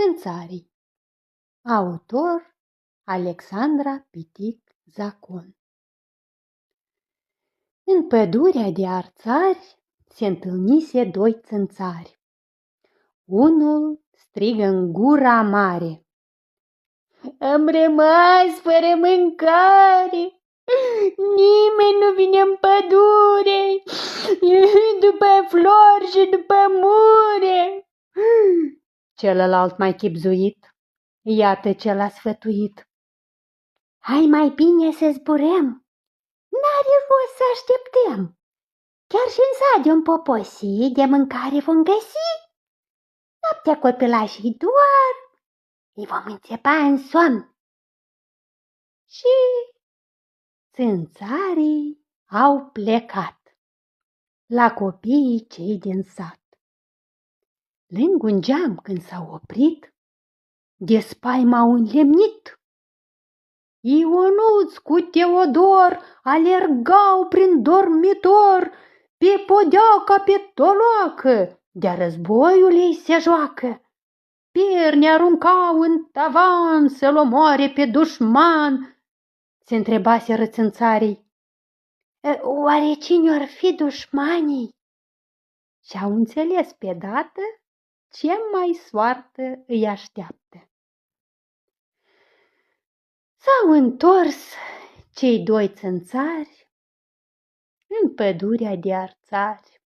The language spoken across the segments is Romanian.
Țânțarii. Autor Alexandra Pitic Zacon. În pădurea de arțari se întâlnise doi țânțari. Unul strigă în gura mare: "Am rămas fără mâncare, nimeni nu vine în pădure, după flori și după mure." Celălalt mai chibzuit, iată ce l-a sfătuit: "Hai mai bine să zburăm, n-are rost să așteptăm. Chiar și în stadion poposi de mâncare vom găsi. Noaptea copilașii doar, îi vom înțepa în somn." Și țânțarii au plecat la copiii cei din sat. Lângă un geam când s-au oprit, de spaimă au înlemnit. Ionuț cu Teodor alergau prin dormitor, pe podea ca pe toloacă, de-a războiul ei se joacă. Perni aruncau în tavan să-l omoare pe dușman. Se întrebaseră țânțarii: "Oare cine or fi dușmanii?" Și-au înțeles pe dată ce mai soartă îi așteaptă. S-au întors cei doi țânțari în pădurea de arțari.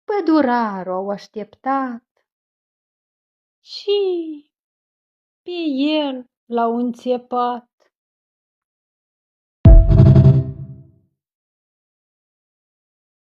Pădurarul au așteptat și pe el l-au înțepat.